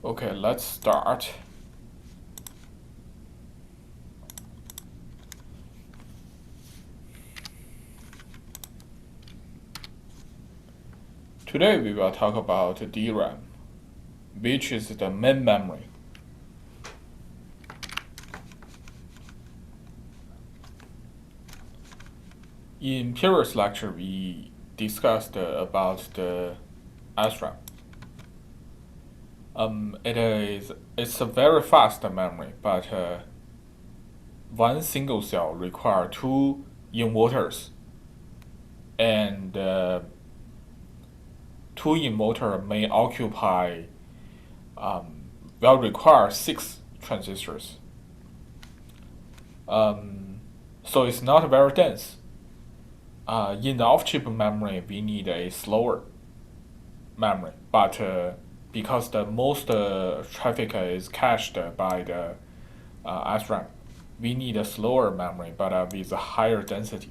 Okay, let's start. Today we will talk about DRAM, which is the main memory. In previous lecture, we discussed about the SRAM. It's a very fast memory, but one single cell requires two inverters, and two inverter may occupy will require 6 transistors. So it's not very dense. In the off-chip memory, we need a slower memory, but because the most traffic is cached by the SRAM, we need a slower memory, but with a higher density,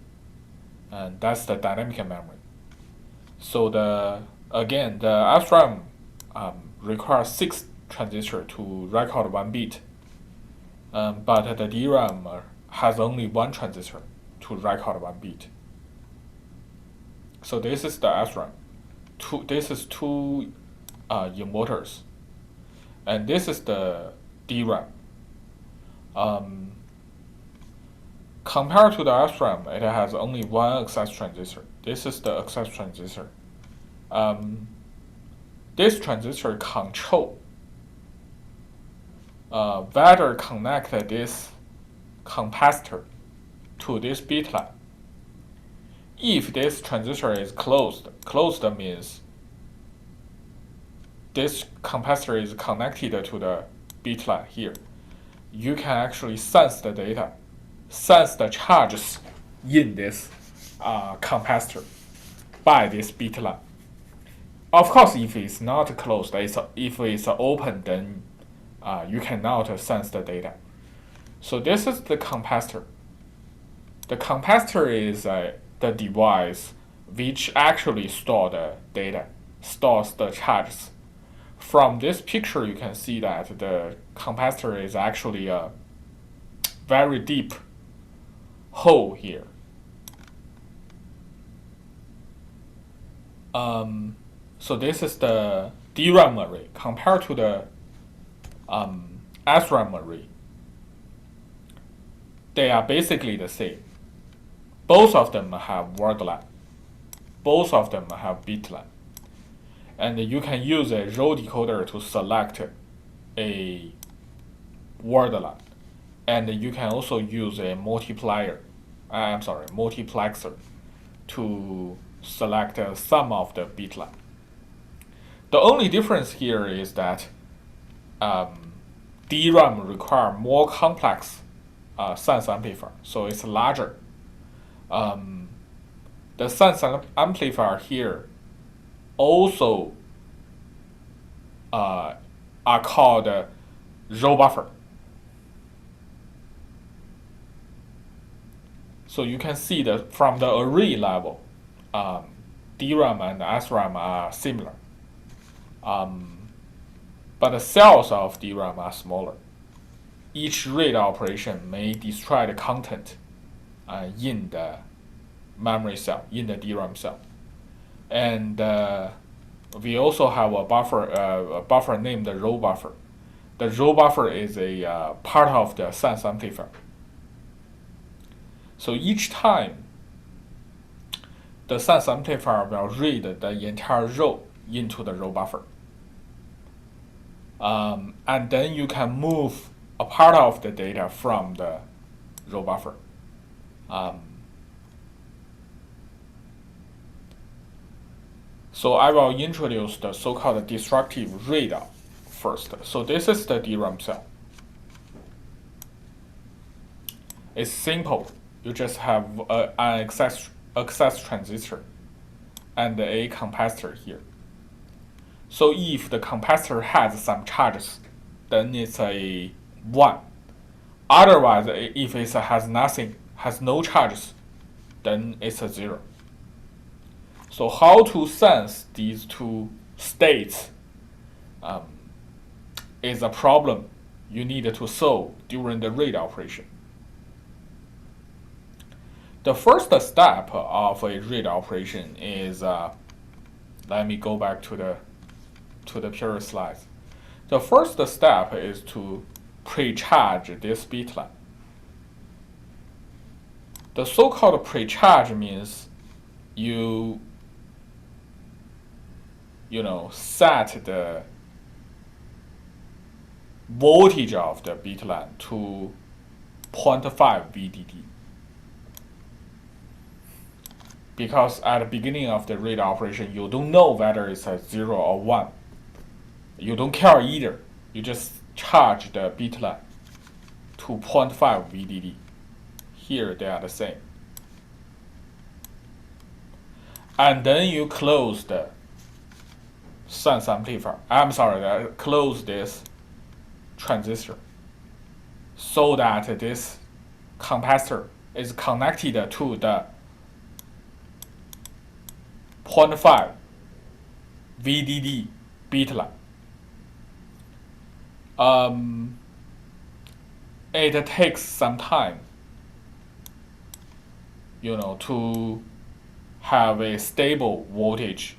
and that's the dynamic memory. So the SRAM requires 6 transistors to record 1 bit, but the DRAM has only 1 transistor to record 1 bit. So this is the SRAM. This is 2 inverters, and this is the DRAM. Compared to the SRAM, it has only 1 access transistor. This is the access transistor. This transistor control whether connect this capacitor to this bit line. If this transistor is closed means this capacitor is connected to the bit line here. You can actually sense the data, sense the charges in this capacitor by this bit line. Of course, if it's not closed, if it's open, then you cannot sense the data. So this is the capacitor. The capacitor is the device which actually stores the data, stores the charges. From this picture, you can see that the capacitor is actually a very deep hole here. So this is the DRAM array compared to the SRAM array. They are basically the same. Both of them have word line. Both of them have bit line. And you can use a row decoder to select a word line. And you can also use a multiplexer to select some of the bit line. The only difference here is that DRAM require more complex sense amplifier, so it's larger. The sense amplifier here also are called row buffer. So you can see that from the array level, DRAM and SRAM are similar. But the cells of DRAM are smaller. Each read operation may destroy the content in the memory cell, in the DRAM cell. And we also have a buffer named the row buffer. The row buffer is a part of the sense amplifier. So each time the sense amplifier will read the entire row into the row buffer. And then you can move a part of the data from the row buffer. So I will introduce the so-called destructive read first. So this is the DRAM cell. It's simple. You just have an access transistor and a capacitor here. So if the capacitor has some charges, then it's a 1. Otherwise, if it has nothing, has no charges, then it's a 0. So how to sense these two states is a problem you need to solve during the read operation. The first step of a read operation is, let me go back to the previous slides. The first step is to pre-charge this bit line. The so-called pre-charge means you set the voltage of the bit line to 0.5 VDD. Because at the beginning of the read operation, you don't know whether it's a 0 or 1. You don't care either. You just charge the bit line to 0.5 VDD. Here they are the same. And then you close the sense amplifier. Close this transistor so that this capacitor is connected to the 0.5 VDD bit line. It takes some time, to have a stable voltage.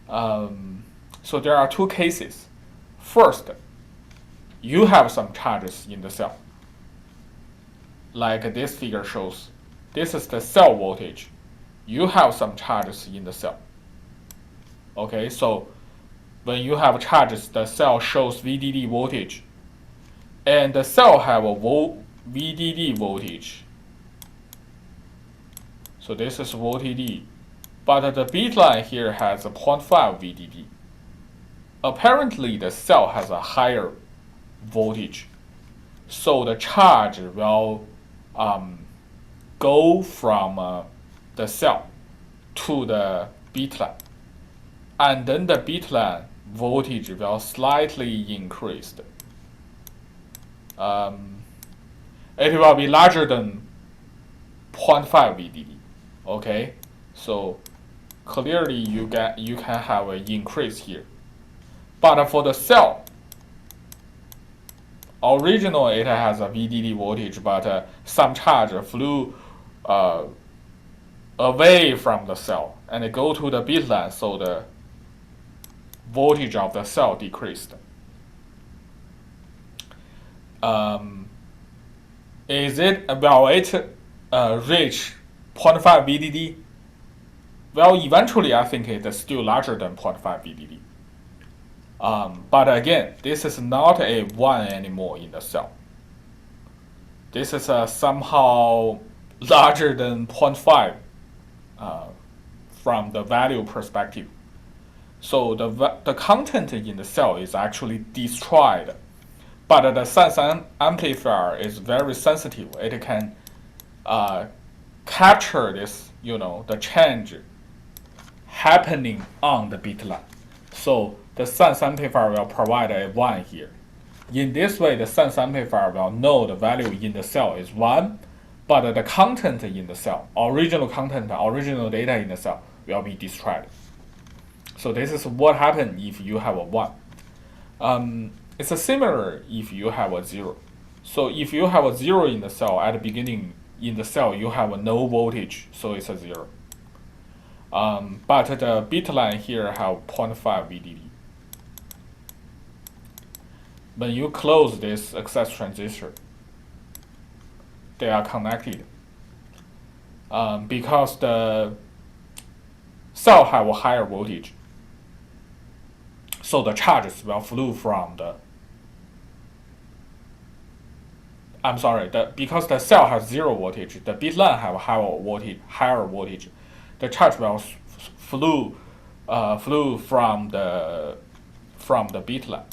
So there are two cases. First, you have some charges in the cell. Like this figure shows, this is the cell voltage. You have some charges in the cell. Okay, so when you have charges, the cell shows VDD voltage. And the cell have a VDD voltage. So this is VDD. But the bit line here has a 0.5 VDD. Apparently, the cell has a higher voltage. So the charge will go from the cell to the bit line. And then the bit line voltage will slightly increase. It will be larger than 0.5 VDD. Okay, so clearly you can have an increase here. But for the cell, originally it has a VDD voltage, but some charge flew away from the cell and it go to the bit line, so the voltage of the cell decreased. Will it reach 0.5 VDD? Well, eventually I think it is still larger than 0.5 VDD. But again, this is not a 1 anymore in the cell. This is somehow larger than 0.5 from the value perspective. So the content in the cell is actually destroyed. But the sense amplifier is very sensitive. It can capture this, the change happening on the bit line. So the sense amplifier will provide a 1 here. In this way, the sense amplifier will know the value in the cell is 1, but the content in the cell, original data in the cell, will be destroyed. So this is what happens if you have a 1. It's similar if you have a 0. So if you have a 0 in the cell, at the beginning in the cell you have a no voltage, so it's a 0. But the bit line here have 0.5 VDD. When you close this access transistor, they are connected. Because the cell have a higher voltage, so the charges will flow from the because the cell has 0 voltage, the bit line have higher voltage. The charge will flow from the bit line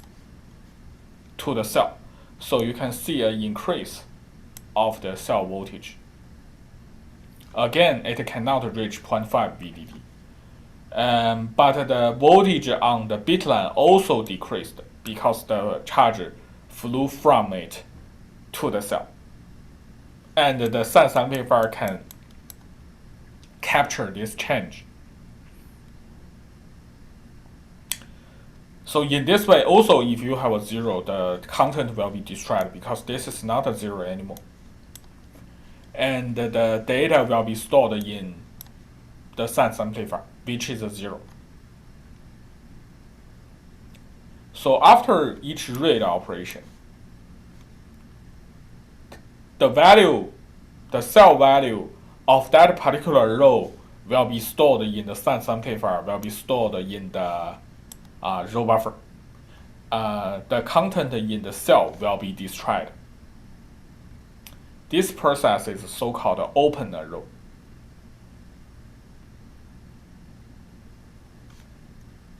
to the cell. So you can see an increase of the cell voltage. Again, it cannot reach 0.5 VDD. But the voltage on the bit line also decreased because the charge flew from it to the cell. And the sense amplifier can capture this change. So in this way, also if you have a 0, the content will be destroyed because this is not a 0 anymore. And the data will be stored in the sense amplifier, which is a 0. So after each read operation, the cell value of that particular row will be stored in the sense amplifier, will be stored in the row buffer. The content in the cell will be destroyed. This process is so-called open row.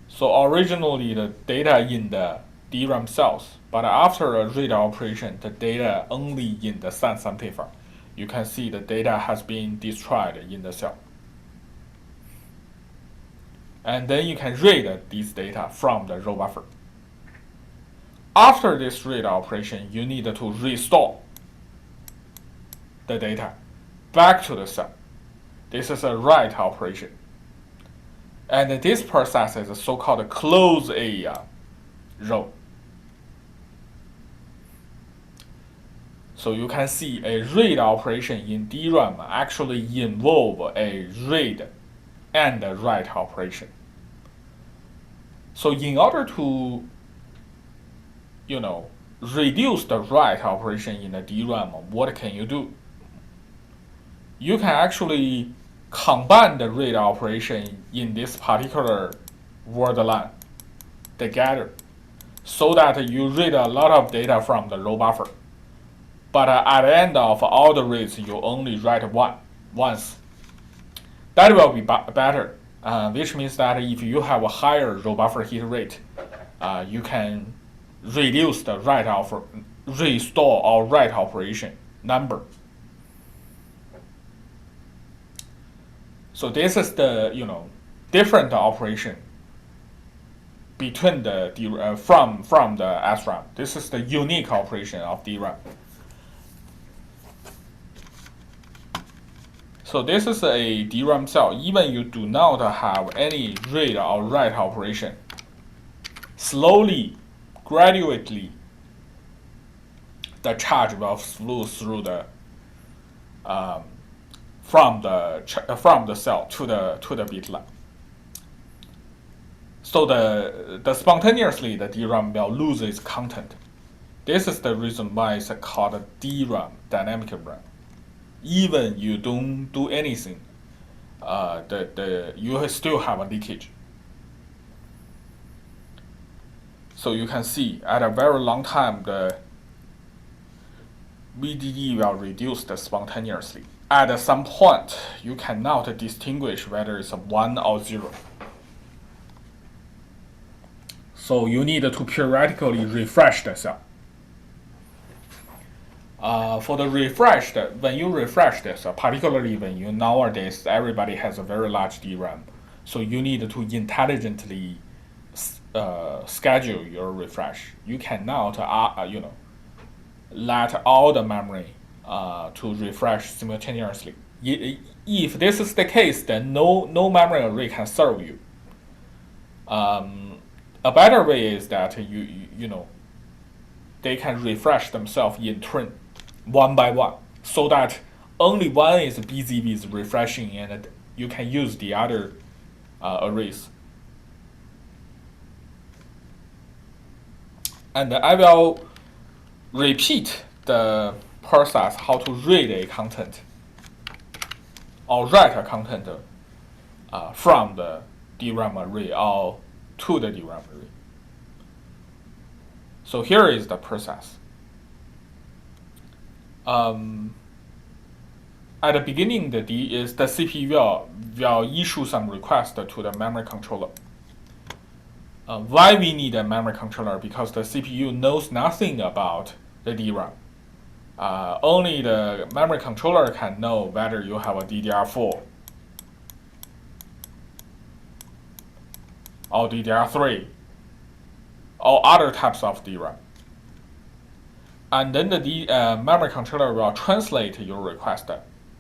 So originally the data in the DRAM cells, but after a read operation, the data only in the sense amplifier. You can see the data has been destroyed in the cell. And then you can read this data from the row buffer. After this read operation, you need to restore the data back to the cell. This is a write operation. And this process is a so-called close area row. So you can see a read operation in DRAM actually involve a read and a write operation. So in order to, reduce the write operation in the DRAM, what can you do? You can actually combine the read operation in this particular word line together so that you read a lot of data from the row buffer. But at the end of all the reads, you only write once. That will be better, which means that if you have a higher row buffer hit rate, you can reduce the restore or write operation number. So this is the different operation between the from the SRAM. This is the unique operation of DRAM. So this is a DRAM cell. Even you do not have any read or write operation, slowly, gradually, the charge will flow through the from the cell to the bit line. So the spontaneously the DRAM will lose its content. This is the reason why it's called DRAM, dynamic RAM. Even you don't do anything, you still have a leakage. So you can see at a very long time the VDD will reduce spontaneously. At some point, you cannot distinguish whether it's a 1 or 0. So you need to periodically refresh the cell. For the refreshed, when you refresh this, particularly when nowadays everybody has a very large DRAM, so you need to intelligently schedule your refresh. You cannot, let all the memory to refresh simultaneously. If this is the case, then no memory array can serve you. A better way is that they can refresh themselves in turn, one by one, so that only one is busy with refreshing and you can use the other arrays. And I will repeat the process how to read a content or write a content from the DRAM array or to the DRAM array. So here is the process. At the beginning, the CPU will issue some request to the memory controller. Why we need a memory controller? Because the CPU knows nothing about the DRAM. Only the memory controller can know whether you have a DDR4 or DDR3 or other types of DRAM. And then the memory controller will translate your request,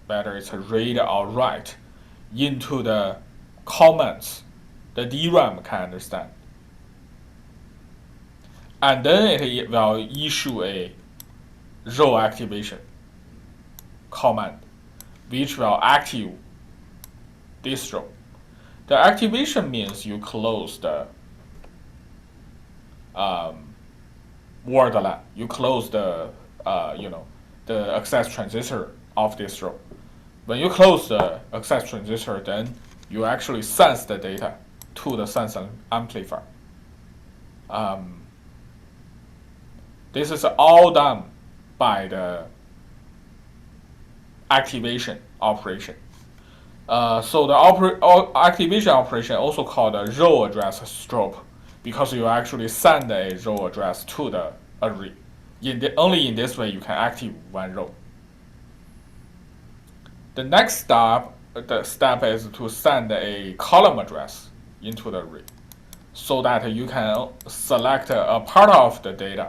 whether it's a read or write, into the comments the DRAM can understand. and then it will issue a row activation command, which will active this row. The activation means you close the word line. You close the the access transistor of this row. When you close the access transistor, then you actually sense the data to the sense amplifier. This is all done by the activation operation. So the activation operation, also called a row address strobe, because you actually send a row address to the array. Only in this way you can active one row. The next step is to send a column address into the array, so that you can select a part of the data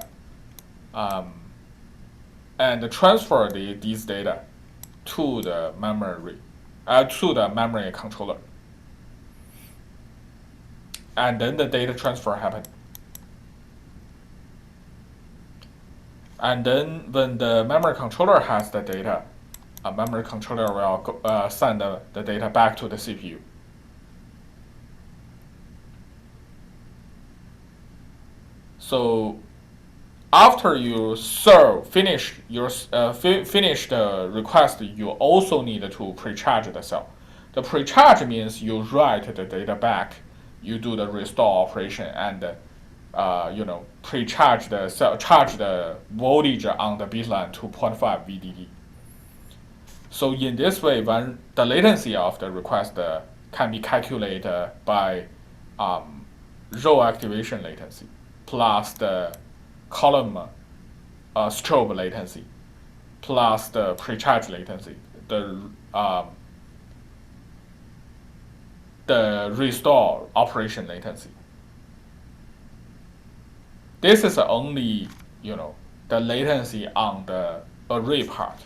and transfer these data to the memory to the memory controller, and then the data transfer happens. And then when the memory controller has the data, a memory controller will send the data back to the CPU. So after you finish the request, you also need to pre-charge the cell. The pre-charge means you write the data back, you do the restore operation, and pre-charge the cell, charge the voltage on the bit line to 0.5 VDD. So in this way, when the latency of the request can be calculated by row activation latency plus the column strobe latency plus the pre-charge latency, the restore operation latency. This is only the latency on the array part.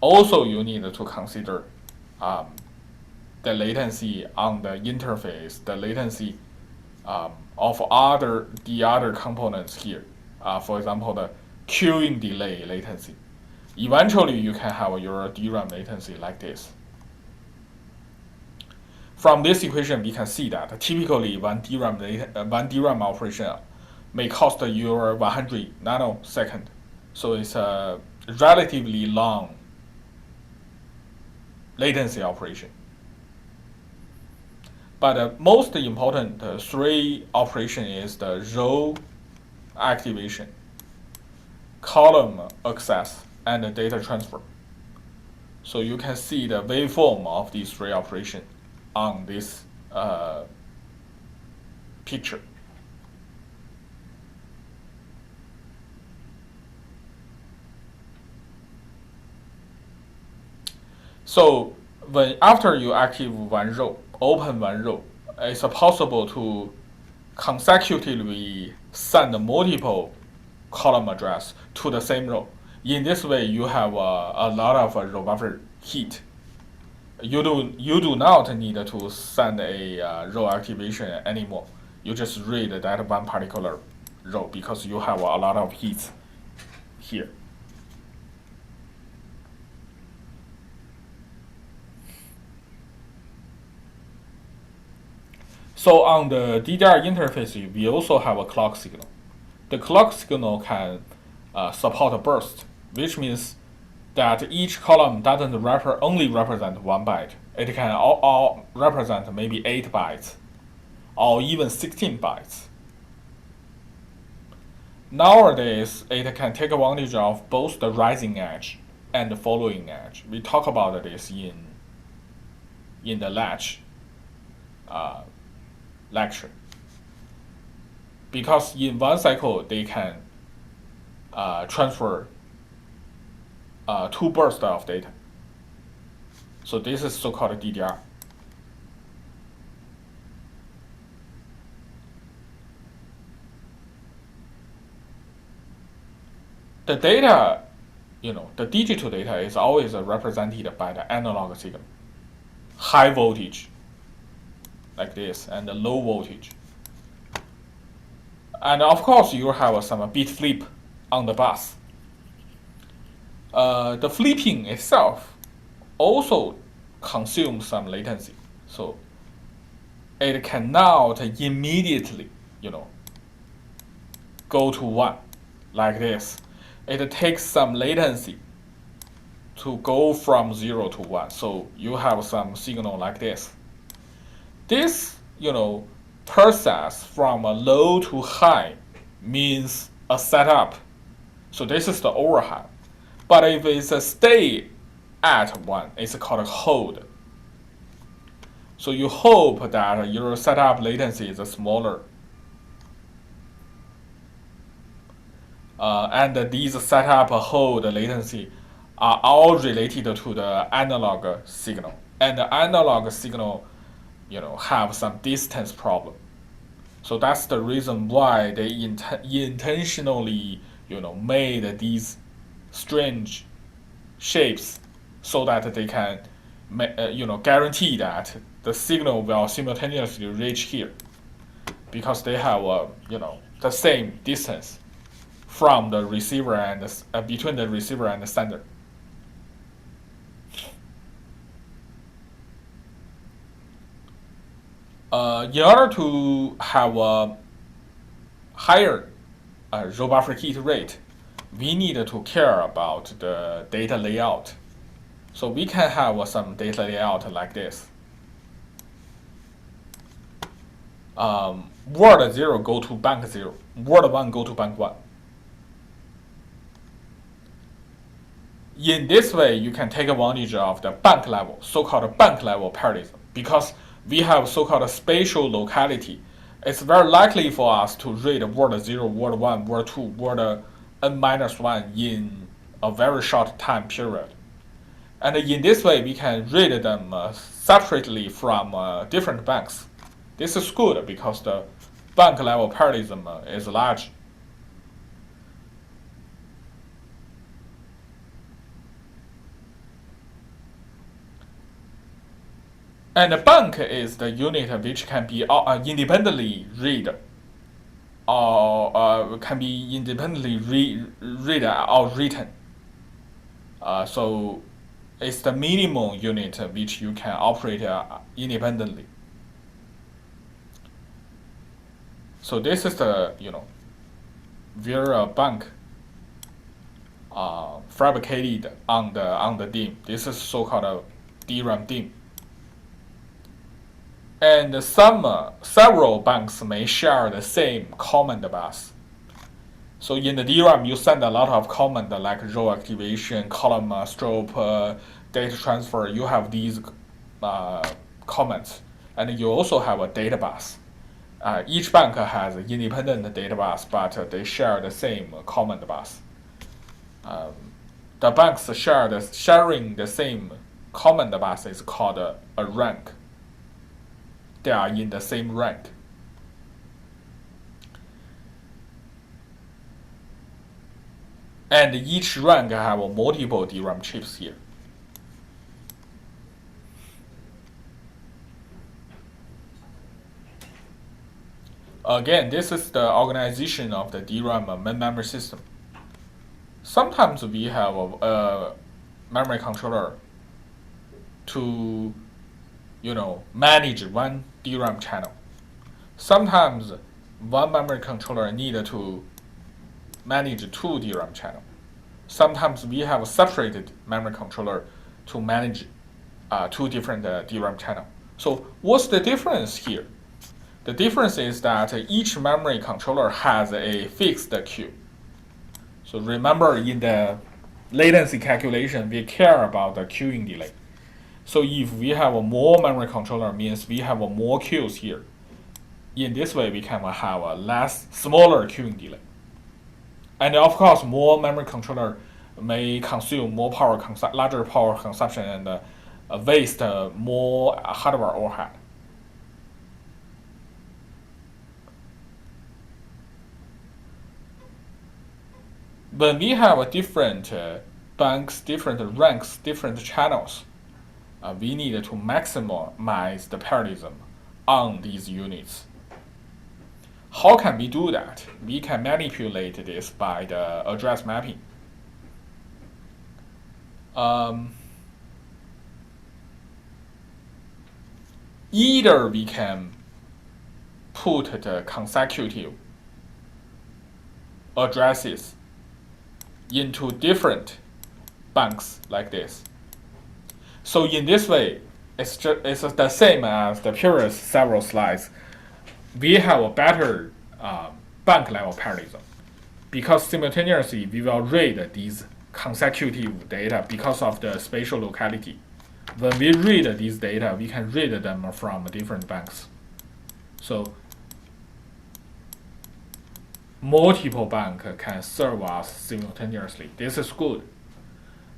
Also, you need to consider the latency on the interface, the latency of the other components here. For example, the queuing delay latency. Eventually, you can have your DRAM latency like this. From this equation, we can see that typically one DRAM operation may cost you 100 nanoseconds. So it's a relatively long latency operation. But the most important three operation is the row activation, column access, and the data transfer. So you can see the waveform of these three operations on this picture. So after you active one row, open one row, it's possible to consecutively send multiple column address to the same row. In this way, you have a lot of row buffer heat. You do not need to send a row activation anymore. You just read that one particular row because you have a lot of heat here. So on the DDR interface, we also have a clock signal. The clock signal can support burst, which means that each column doesn't only represent 1 byte. It can all represent maybe 8 bytes or even 16 bytes. Nowadays, it can take advantage of both the rising edge and the following edge. We talk about this in the latch lecture. Because in one cycle, they can transfer 2 bursts of data. So this is so-called DDR. The data, the digital data is always represented by the analog signal. High voltage, like this, and the low voltage. And of course, you have some bit flip on the bus. The flipping itself also consumes some latency. So it cannot immediately, go to 1 like this. It takes some latency to go from 0 to 1. So you have some signal like this. This, process from a low to high means a setup. So this is the overhead. But if it's a stay at 1, it's called a hold. So you hope that your setup latency is smaller. And these setup hold latency are all related to the analog signal. And the analog signal, have some distance problem. So that's the reason why they intentionally, made these strange shapes so that they can, guarantee that the signal will simultaneously reach here, because they have, the same distance from the receiver and between the receiver and the sender. In order to have a higher row buffer hit rate, we need to care about the data layout. So we can have some data layout like this. Word 0 go to bank 0, word 1 go to bank 1. In this way, you can take advantage of the bank level, so-called bank level parallelism, because we have so-called spatial locality. It's very likely for us to read word 0, word 1, word 2, word n-1 in a very short time period. And in this way, we can read them separately from different banks. This is good because the bank level parallelism is large. And the bank is the unit which can be independently read or can be independently read or written. So it's the minimum unit which you can operate independently. So this is the, where a bank fabricated on the DIMM. This is so-called DRAM DIMM. And several banks may share the same command bus. So in the DRAM, you send a lot of command like row activation, column strobe, data transfer. You have these commands, and you also have a data bus. Each bank has an independent data bus, but they share the same command bus. The banks sharing the same command bus is called a rank. They are in the same rank. And each rank have multiple DRAM chips here. Again, this is the organization of the DRAM main memory system. Sometimes we have a memory controller to, manage one DRAM channel. Sometimes one memory controller needs to manage two DRAM channels. Sometimes we have a separated memory controller to manage two different DRAM channels. So what's the difference here? The difference is that each memory controller has a fixed queue. So remember, in the latency calculation, we care about the queuing delay. So if we have a more memory controller, means we have a more queues here. In this way, we can have a smaller queuing delay. And of course, more memory controller may consume more power, larger power consumption, and waste more hardware overhead. When we have different banks, different ranks, different channels, we need to maximize the parallelism on these units. How can we do that? We can manipulate this by the address mapping. Either we can put the consecutive addresses into different banks like this. So in this way, it's the same as the previous several slides. We have a better bank level parallelism because simultaneously we will read these consecutive data because of the spatial locality. When we read these data, we can read them from different banks. So multiple banks can serve us simultaneously. This is good.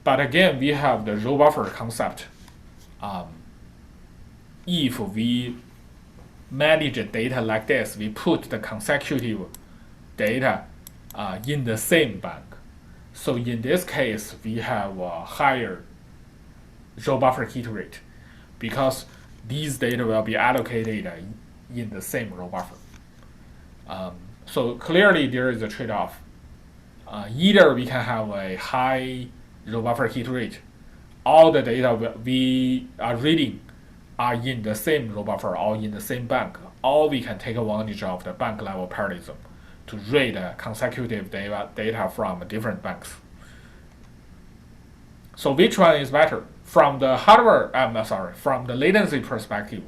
But again, we have the row buffer concept. If we manage data like this, we put the consecutive data in the same bank. So in this case, we have a higher row buffer hit rate because these data will be allocated in the same row buffer. So clearly there is a trade-off. Either we can have a high row buffer hit rate, all the data we are reading are in the same row buffer or in the same bank, or we can take advantage of the bank level parallelism to read consecutive data from different banks. So which one is better? From the from the latency perspective,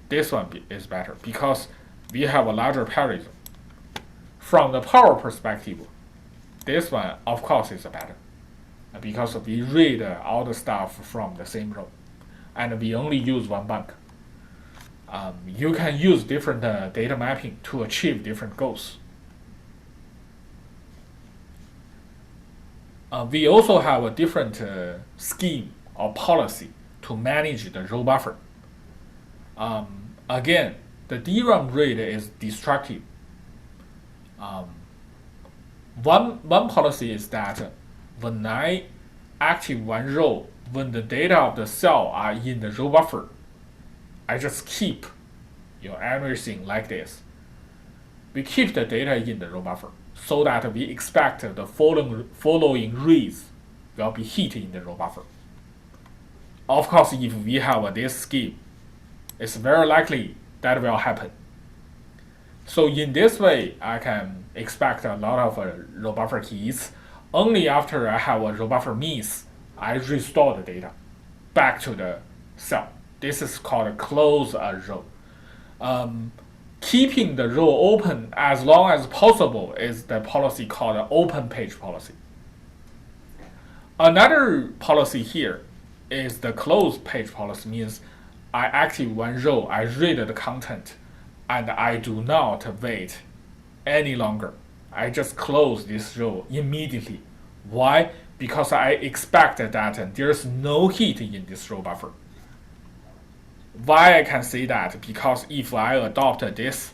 this one is better because we have a larger parallelism. From the power perspective, this one of course is better because we read all the stuff from the same row and we only use one bank. You can use different data mapping to achieve different goals. We also have a different scheme or policy to manage the row buffer. Again, the DRAM read is destructive. One policy is that when I active one row, when the data of the cell are in the row buffer, I just keep everything like this. We keep the data in the row buffer so that we expect the following reads will be hit in the row buffer. Of course, if we have this scheme, it's very likely that will happen. So in this way, I can expect a lot of row buffer hits. Only after I have a row buffer miss, I restore the data back to the cell. This is called a close row. Keeping the row open as long as possible is the policy called the open page policy. Another policy here is the closed page policy, means I active one row, I read the content, and I do not wait any longer. I just close this row immediately. Why? Because I expect that there's no hit in this row buffer. Why I can say that? Because if I adopt this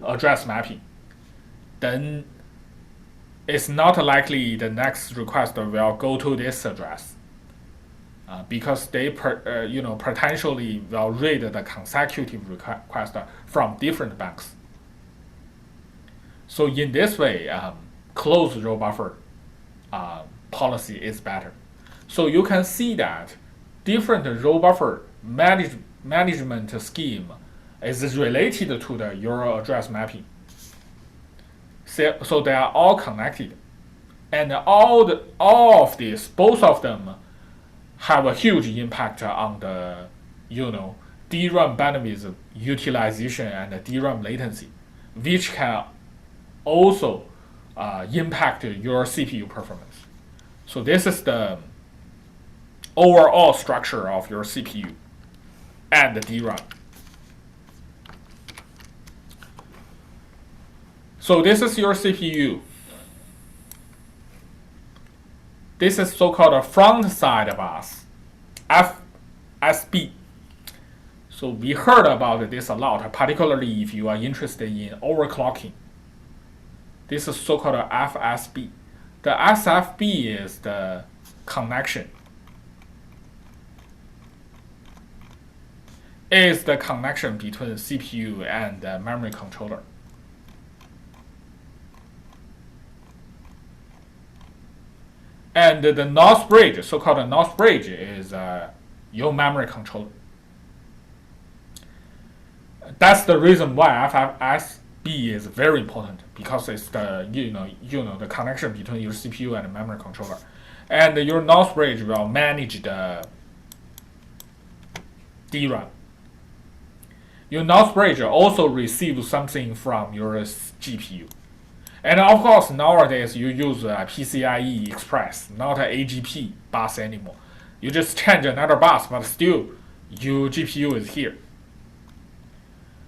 address mapping, then it's not likely the next request will go to this address. Because they potentially will read the consecutive request from different banks. So in this way, closed row buffer policy is better. So you can see that different row buffer management scheme is related to the your address mapping. So they are all connected, and all of these, both of them, have a huge impact on the DRAM bandwidth utilization and DRAM latency, which can also impact your CPU performance. So this is the overall structure of your CPU and the DRAM. So this is your CPU. This is so-called a front side bus, FSB. So we heard about this a lot, particularly if you are interested in overclocking. This is so-called a FSB. The SFB is the connection. is the connection between the CPU and the memory controller. And the NOS bridge, so-called NOS bridge, is your memory controller. That's the reason why FFSB is very important, because it's the the connection between your CPU and the memory controller, and your NOS bridge will manage the DRAM. Your NOS bridge also receives something from your GPU. And of course, nowadays you use PCIe Express, not an AGP bus anymore. You just change another bus, but still, your GPU is here.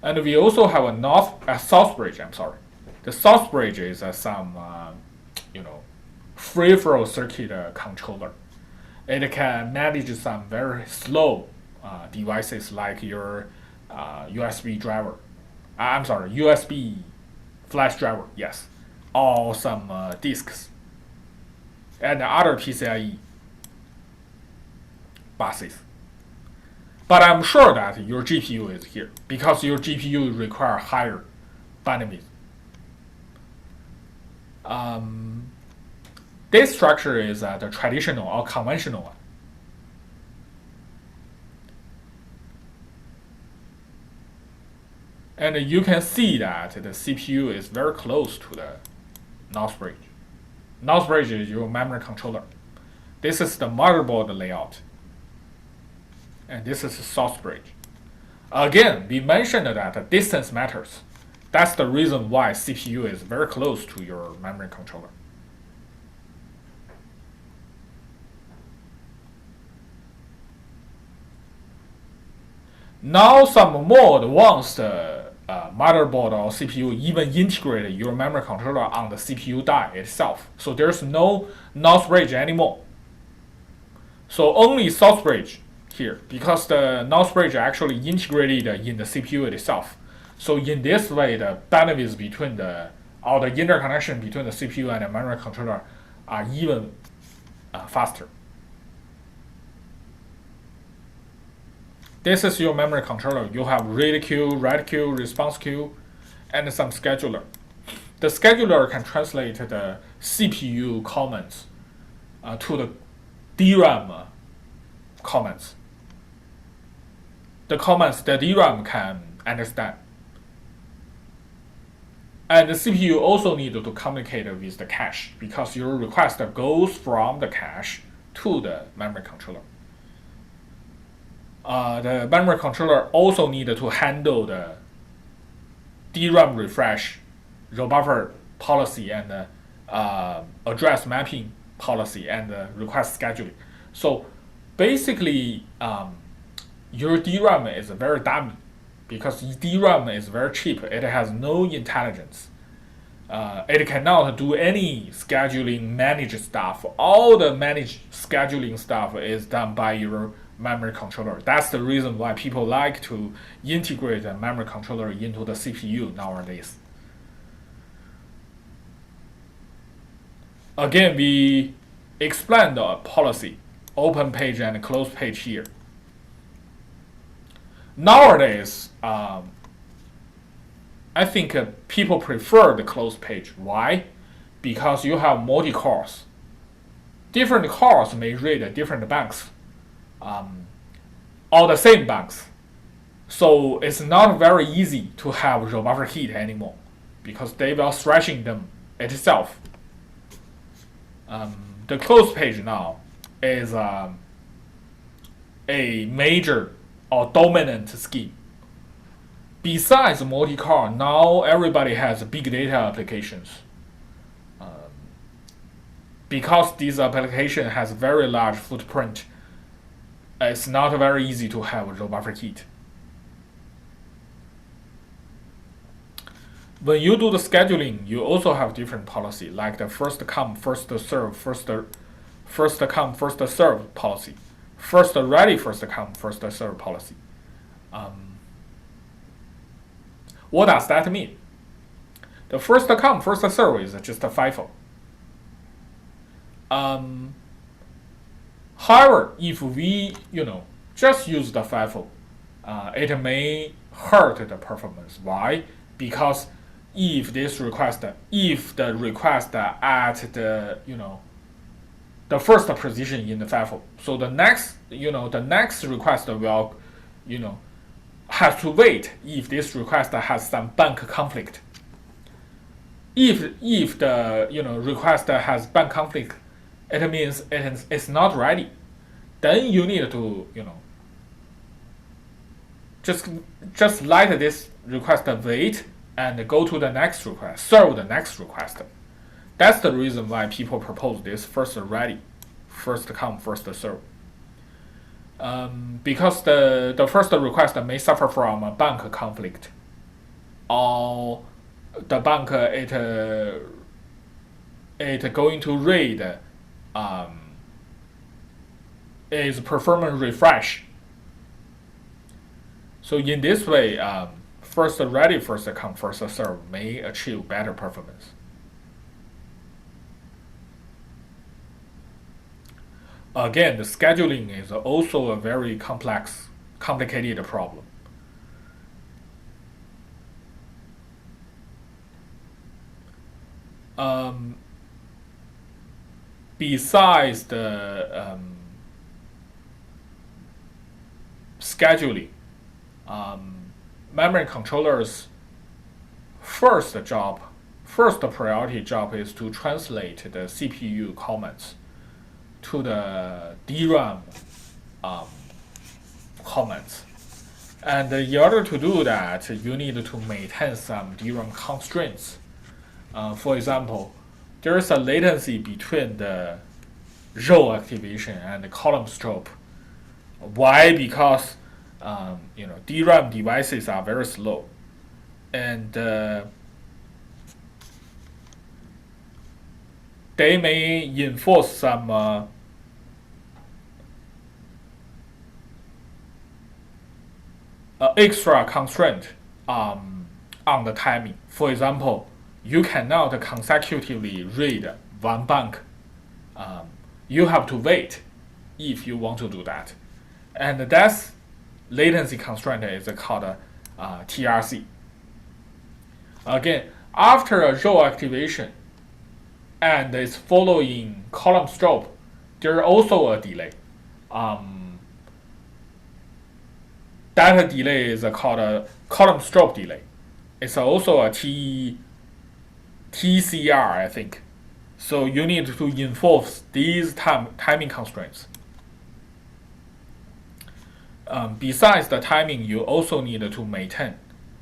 And we also have a source bridge. I'm sorry, the source bridge is some free flow circuit controller. It can manage some very slow devices like your USB driver. I'm sorry, USB flash driver. Yes. Or some disks and other PCIe buses. But I'm sure that your GPU is here because your GPU require higher bandwidth. This structure is the traditional or conventional one. And you can see that the CPU is very close to the NOS bridge. NOS bridge is your memory controller. This is the motherboard layout. And this is the source bridge. Again, we mentioned that distance matters. That's the reason why CPU is very close to your memory controller. Now some more advanced motherboard or CPU even integrate your memory controller on the CPU die itself. So there's no NOS bridge anymore. So only source bridge here, because the NOS bridge actually integrated in the CPU itself. So in this way, the bandwidth between the interconnection between the CPU and the memory controller are even faster. This is your memory controller. You have read queue, write queue, response queue, and some scheduler. The scheduler can translate the CPU comments to the DRAM comments. The comments the DRAM can understand. And the CPU also needs to communicate with the cache because your request goes from the cache to the memory controller. The memory controller also needs to handle the DRAM refresh, row buffer policy, and address mapping policy, and request scheduling. So basically, your DRAM is very dummy because DRAM is very cheap. It has no intelligence. It cannot do any scheduling, manage stuff. All the managed scheduling stuff is done by your memory controller. That's the reason why people like to integrate a memory controller into the CPU nowadays. Again, we explain the policy, open page and close page here. Nowadays, I think people prefer the closed page. Why? Because you have multi-cores. Different cores may read different banks. All the same banks. So it's not very easy to have row buffer heat anymore because they will stretching them itself. The closed page now is a major or dominant scheme. Besides multi-core, now everybody has big data applications. Because this application has very large footprint, it's not very easy to have row buffer heat. When you do the scheduling, you also have different policy, like the first come, first serve, first come, first serve policy, first ready, first come, first serve policy. What does that mean? The first come, first serve is just a FIFO. However, if we just use the FIFO, it may hurt the performance. Why? Because if the request at the the first position in the FIFO, so the next request will has to wait if this request has some bank conflict. If the request has bank conflict, it means it's not ready. Then you need to just let this request wait and go to the next request, serve the next request. That's the reason why people propose this first ready, first come, first serve. Because the first request may suffer from a bank conflict, or the bank it going to read is performing refresh. So in this way, first ready, first come, first serve may achieve better performance. Again, the scheduling is also a very complicated problem. Besides the scheduling, memory controllers' first priority job is to translate the CPU comments to the DRAM comments. And in order to do that, you need to maintain some DRAM constraints. For example, there is a latency between the row activation and the column strobe. Why? Because DRAM devices are very slow, and they may enforce some extra constraint on the timing. For example, you cannot consecutively read one bank. You have to wait if you want to do that. And that latency constraint is called TRC. Again, after a row activation and it's following column strobe, there is also a delay. That delay is called a column strobe delay. It's also a TCR, I think. So you need to enforce these timing constraints. Besides the timing, you also need to maintain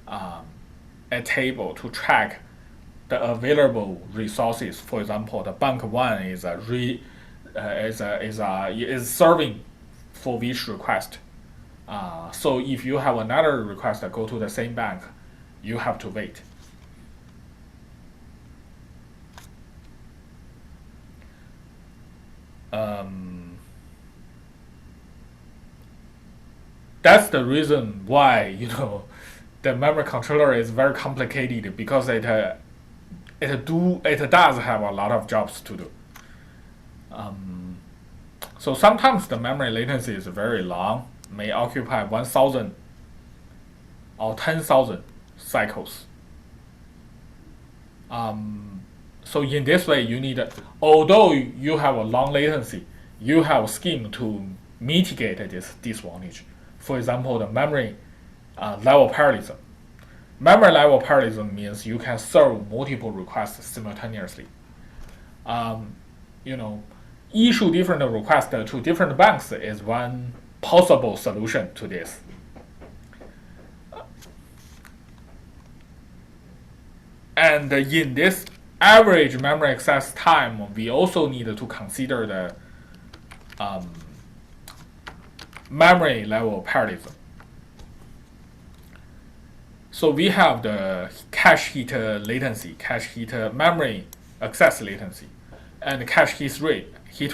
a table to track the available resources. For example, the bank one is serving for which request. So if you have another request that go to the same bank, you have to wait. That's the reason why the memory controller is very complicated, because it does have a lot of jobs to do. So sometimes the memory latency is very long, may occupy 1,000 or 10,000 cycles. So in this way, you need, although you have a long latency, you have a scheme to mitigate this disadvantage. For example, the memory level parallelism. Memory level parallelism means you can serve multiple requests simultaneously. Issue different requests to different banks is one possible solution to this. And in this average memory access time, we also need to consider the memory level parallelism. So we have the cache hit latency, cache hit memory access latency, and cache hit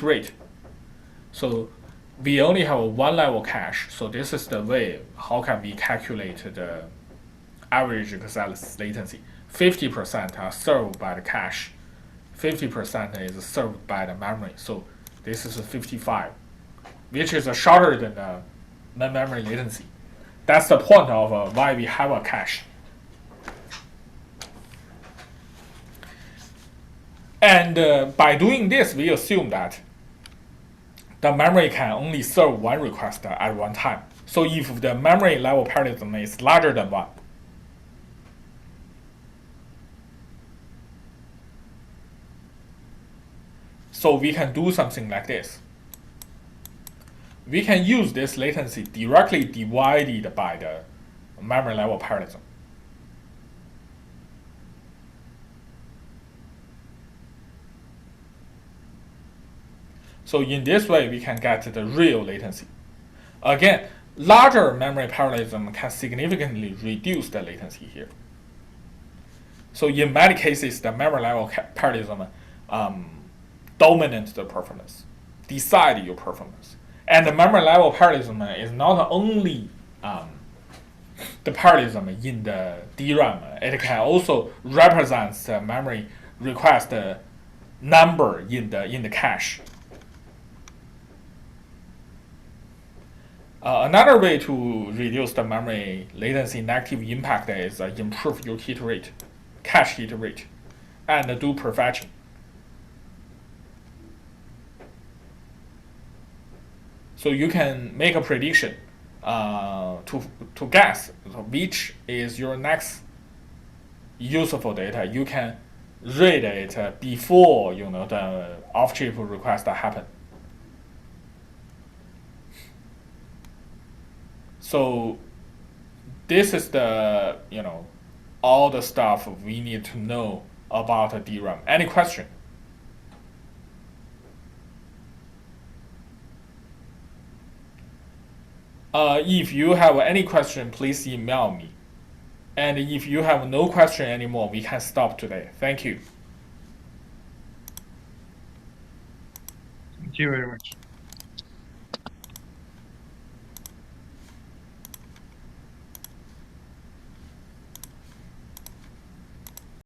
rate. So we only have a one level cache. So this is the way how can we calculate the average access latency. 50% are served by the cache, 50% is served by the memory. So this is 55, which is shorter than the memory latency. That's the point of why we have a cache. And by doing this, we assume that the memory can only serve one request at one time. So if the memory level parallelism is larger than 1, so we can do something like this. We can use this latency directly divided by the memory level parallelism. So in this way, we can get the real latency. Again, larger memory parallelism can significantly reduce the latency here. So in many cases, the memory level parallelism dominate the performance, decide your performance. And the memory level parallelism is not only the parallelism in the DRAM, it can also represent the memory request number in the cache. Another way to reduce the memory latency negative impact is improve your hit rate, cache hit rate, and do prefetching. So you can make a prediction to guess which is your next useful data. You can read it before the off-chip request happen. So this is the all the stuff we need to know about a DRAM. Any question? If you have any question, please email me. And if you have no question anymore, we can stop today. Thank you. Thank you very much.